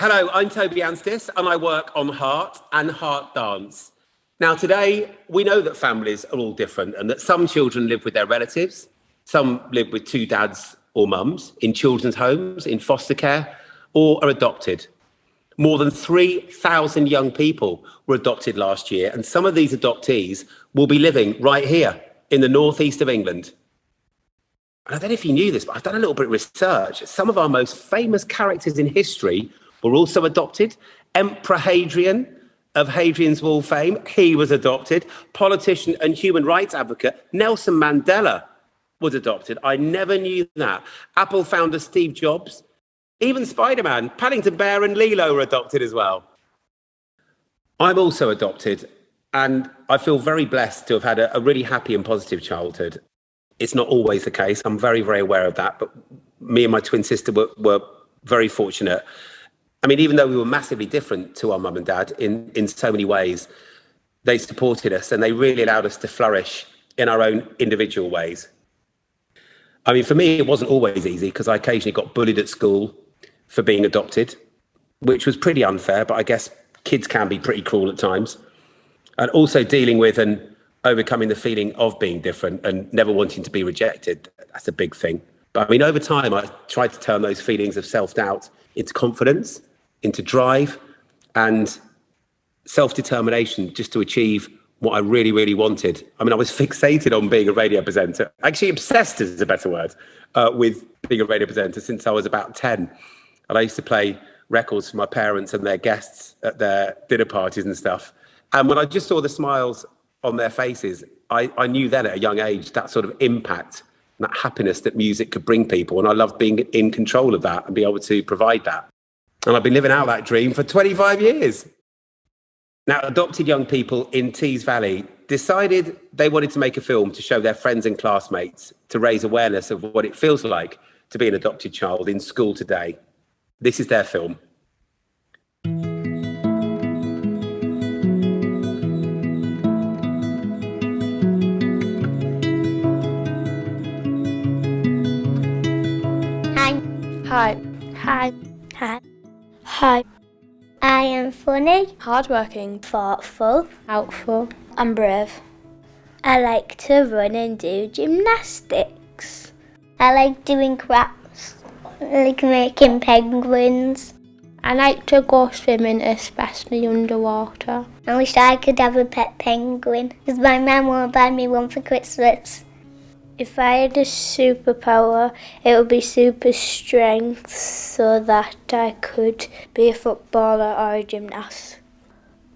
Hello, I'm Toby Anstis and I work on Heart and Heart Dance. Now today, we know that families are all different and that some children live with their relatives, some live with two dads or mums in children's homes, in foster care, or are adopted. More than 3,000 young people were adopted last year, and some of these adoptees will be living right here in the northeast of England. And I don't know if you knew this, but I've done a little bit of research. Some of our most famous characters in history were also adopted. Emperor Hadrian of Hadrian's Wall fame, he was adopted. Politician and human rights advocate Nelson Mandela was adopted. I never knew that. Apple founder Steve Jobs, even Spider-Man, Paddington Bear and Lilo were adopted as well. I'm also adopted, and I feel very blessed to have had a really happy and positive childhood. It's not always the case. I'm very, very aware of that. But me and my twin sister were very fortunate. I mean, even though we were massively different to our mum and dad in so many ways, they supported us and they really allowed us to flourish in our own individual ways. I mean, for me, it wasn't always easy because I occasionally got bullied at school for being adopted, which was pretty unfair, but I guess kids can be pretty cruel at times. And also dealing with and overcoming the feeling of being different and never wanting to be rejected. That's a big thing. But I mean, over time, I tried to turn those feelings of self-doubt into confidence, into drive and self-determination just to achieve what I really, really wanted. I mean, I was fixated on being a radio presenter, actually obsessed is a better word, with being a radio presenter since I was about 10. And I used to play records for my parents and their guests at their dinner parties and stuff. And when I just saw the smiles on their faces, I knew then at a young age that sort of impact, that happiness that music could bring people. And I loved being in control of that and be able to provide that. And I've been living out that dream for 25 years. Now, adopted young people in Tees Valley decided they wanted to make a film to show their friends and classmates to raise awareness of what it feels like to be an adopted child in school today. This is their film. Hi. Hi. Hi. Hi. I am funny, Hardworking. thoughtful, Helpful. and brave. I like to run and do gymnastics. I like doing crafts, like making penguins. I like to go swimming, especially underwater. I wish I could have a pet penguin, because my mum won't buy me one for Christmas. If I had a superpower, it would be super strength so that I could be a footballer or a gymnast.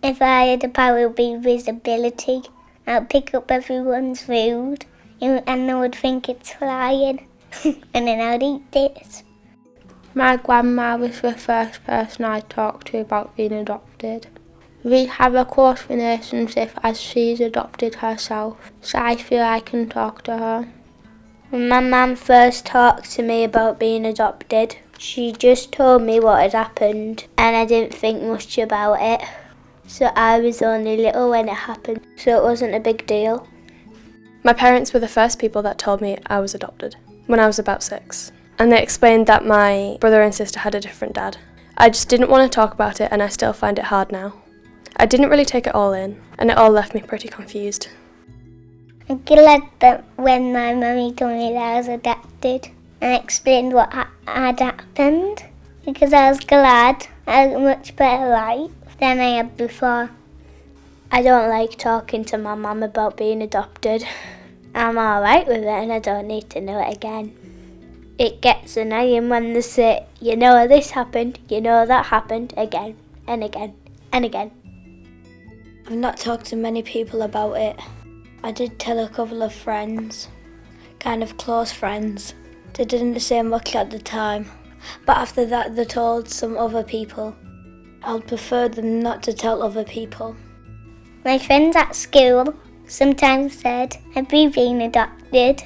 If I had a power, it would be visibility. I'd pick up everyone's food, and they would think it's flying, and then I'd eat it. My grandma was the first person I talked to about being adopted. We have a close relationship as she's adopted herself, so I feel I can talk to her. When my mum first talked to me about being adopted, she just told me what had happened and I didn't think much about it. So I was only little when it happened, so it wasn't a big deal. My parents were the first people that told me I was adopted when I was about 6. And they explained that my brother and sister had a different dad. I just didn't want to talk about it and I still find it hard now. I didn't really take it all in, and it all left me pretty confused. I'm glad that when my mummy told me that I was adopted and explained what had happened, because I was glad I had a much better life than I had before. I don't like talking to my mum about being adopted. I'm alright with it and I don't need to know it again. It gets annoying when they say, you know this happened, you know that happened, again and again and again. I've not talked to many people about it. I did tell a couple of friends, kind of close friends. They didn't say much at the time, but after that they told some other people. I'd prefer them not to tell other people. My friends at school sometimes said, have you been adopted?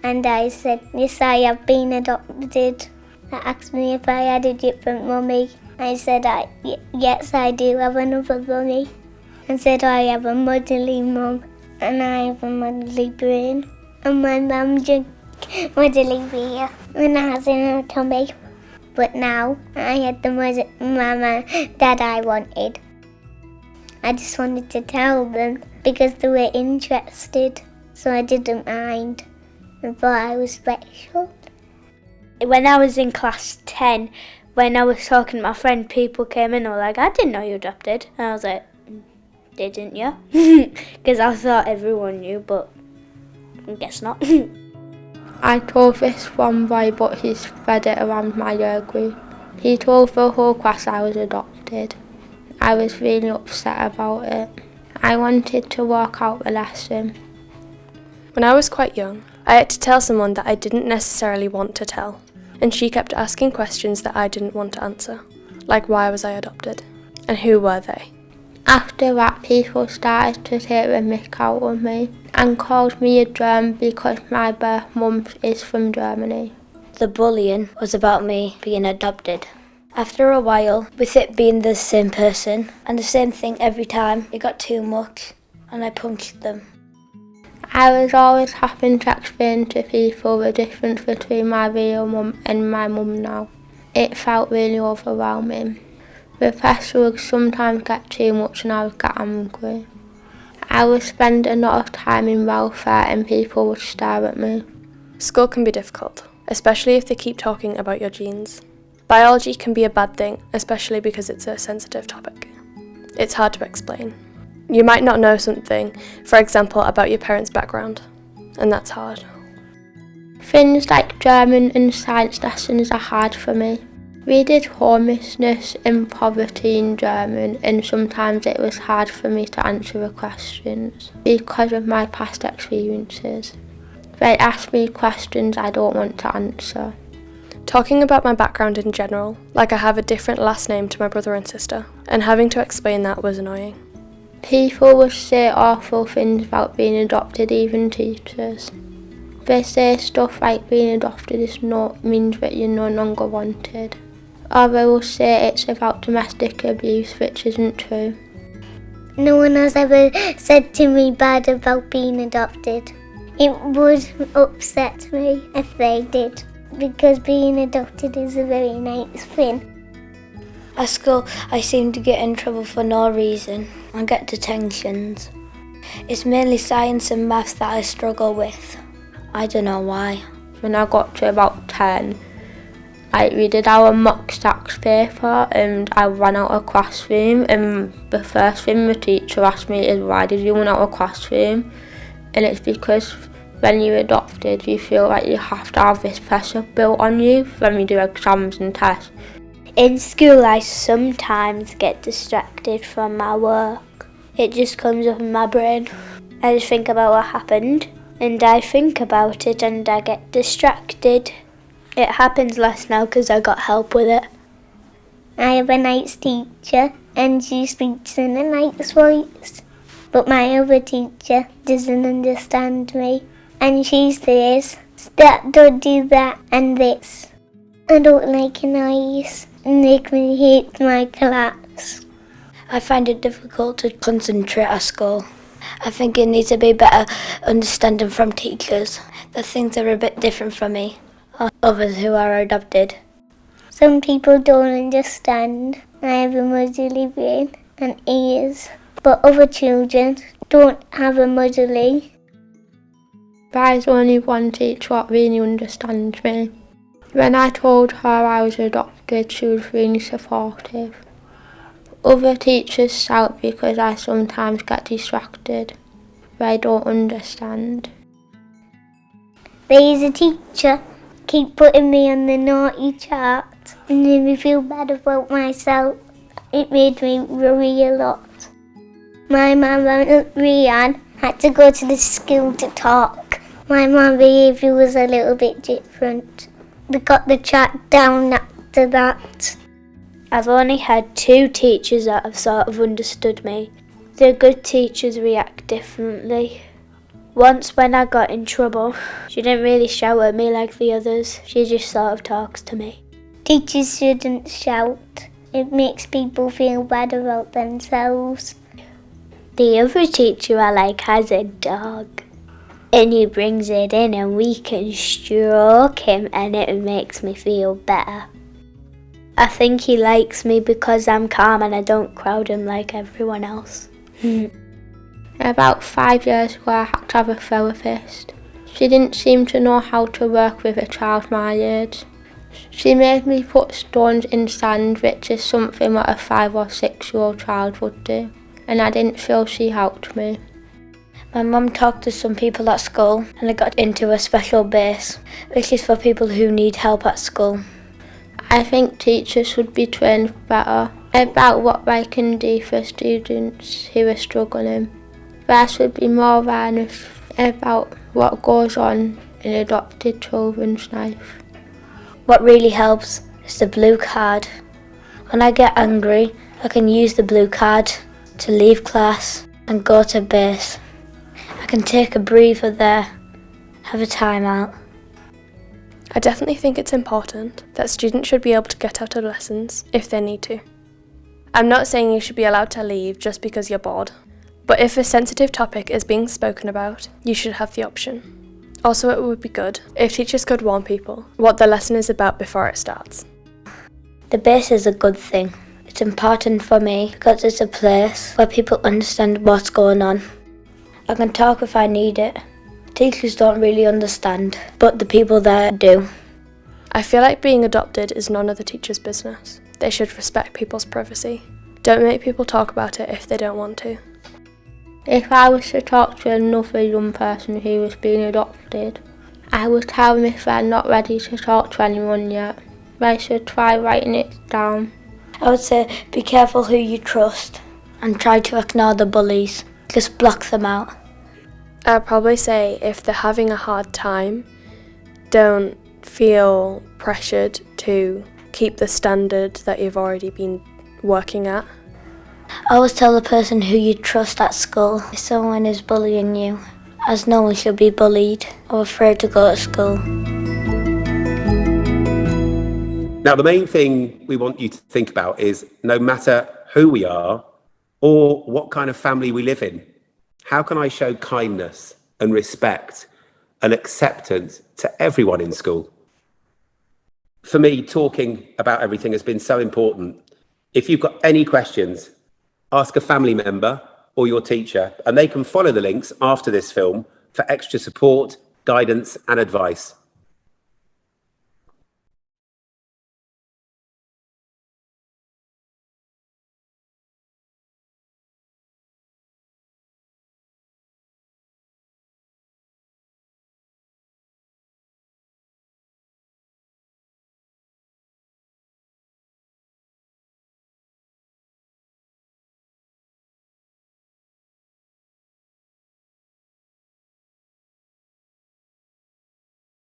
And I said, yes, I have been adopted. They asked me if I had a different mummy. I said, yes, I do have another mummy. I said, I have a motherly mum and I have a motherly brain. And my mum drank motherly beer when I was in her tummy. But now I had the mama dad I wanted. I just wanted to tell them because they were interested, so I didn't mind and thought I was special. When I was in class 10, when I was talking to my friend, people came in and were like, I didn't know you adopted. And I was like, didn't you? Because I thought everyone knew, but I guess not. I told this one boy, but he spread it around my year group. He told the whole class I was adopted. I was really upset about it. I wanted to walk out the lesson. When I was quite young, I had to tell someone that I didn't necessarily want to tell, and she kept asking questions that I didn't want to answer, like why was I adopted, and who were they? After that, people started to take the mick out of me and called me a German because my birth month is from Germany. The bullying was about me being adopted. After a while, with it being the same person and the same thing every time, it got too much and I punched them. I was always having to explain to people the difference between my real mum and my mum now. It felt really overwhelming. The pressure would sometimes get too much and I would get angry. I would spend a lot of time in welfare and people would stare at me. School can be difficult, especially if they keep talking about your genes. Biology can be a bad thing, especially because it's a sensitive topic. It's hard to explain. You might not know something, for example, about your parents' background, and that's hard. Things like German and science lessons are hard for me. We did homelessness and poverty in German, and sometimes it was hard for me to answer the questions because of my past experiences. They ask me questions I don't want to answer. Talking about my background in general, like I have a different last name to my brother and sister, and having to explain that was annoying. People will say awful things about being adopted, even teachers. They say stuff like being adopted means that you're no longer wanted. Or they will say it's about domestic abuse, which isn't true. No one has ever said to me bad about being adopted. It would upset me if they did, because being adopted is a very nice thing. At school, I seem to get in trouble for no reason and get detentions. It's mainly science and maths that I struggle with. I don't know why. When I got to about 10, we did our mock stats paper and I ran out of classroom, and the first thing the teacher asked me is, why did you run out of classroom? And it's because when you're adopted you feel like you have to have this pressure built on you when you do exams and tests. In school, I sometimes get distracted from my work. It just comes up in my brain. I just think about what happened, and I think about it and I get distracted. It happens less now because I got help with it. I have a nice teacher and she speaks in a nice voice. But my other teacher doesn't understand me. And she says, don't do that and this. I don't like noise. Make me hate my class. I find it difficult to concentrate at school. I think it needs to be better understanding from teachers that things are a bit different from me or others who are adopted. Some people don't understand. I have a muddly brain and ears, but other children don't have a muddly. There's only one teacher that really understands me. When I told her I was adopted, she was really supportive. Other teachers shout because I sometimes get distracted. They don't understand. There's a teacher keep putting me on the naughty chart and made me feel bad about myself. It made me worry a lot. My mum and Rianne had to go to the school to talk. My mum's behaviour was a little bit different. They got the chat down after that. I've only had 2 teachers that have sort of understood me. The good teachers react differently. Once when I got in trouble, she didn't really shout at me like the others. She just sort of talks to me. Teachers shouldn't shout. It makes people feel bad about themselves. The other teacher I like has a dog. And he brings it in and we can stroke him and it makes me feel better. I think he likes me because I'm calm and I don't crowd him like everyone else. About 5 years ago, I had to have a therapist. She didn't seem to know how to work with a child my age. She made me put stones in sand, which is something that a 5 or 6 year old child would do, and I didn't feel she helped me. My mum talked to some people at school and I got into a special base, which is for people who need help at school. I think teachers should be trained better about what they can do for students who are struggling. There should be more awareness about what goes on in adopted children's life. What really helps is the blue card. When I get angry, I can use the blue card to leave class and go to base. I can take a breather there, have a time out. I definitely think it's important that students should be able to get out of lessons if they need to. I'm not saying you should be allowed to leave just because you're bored, but if a sensitive topic is being spoken about, you should have the option. Also, it would be good if teachers could warn people what the lesson is about before it starts. The base is a good thing. It's important for me because it's a place where people understand what's going on. I can talk if I need it. Teachers don't really understand, but the people there do. I feel like being adopted is none of the teacher's business. They should respect people's privacy. Don't make people talk about it if they don't want to. If I was to talk to another young person who was being adopted, I would tell them if they're not ready to talk to anyone yet, they should try writing it down. I would say be careful who you trust and try to ignore the bullies. Just block them out. I'd probably say if they're having a hard time, don't feel pressured to keep the standard that you've already been working at. Always tell the person who you trust at school if someone is bullying you, as no one should be bullied or afraid to go to school. Now, the main thing we want you to think about is no matter who we are or what kind of family we live in, how can I show kindness and respect and acceptance to everyone in school? For me, talking about everything has been so important. If you've got any questions, ask a family member or your teacher, and they can follow the links after this film for extra support, guidance, and advice.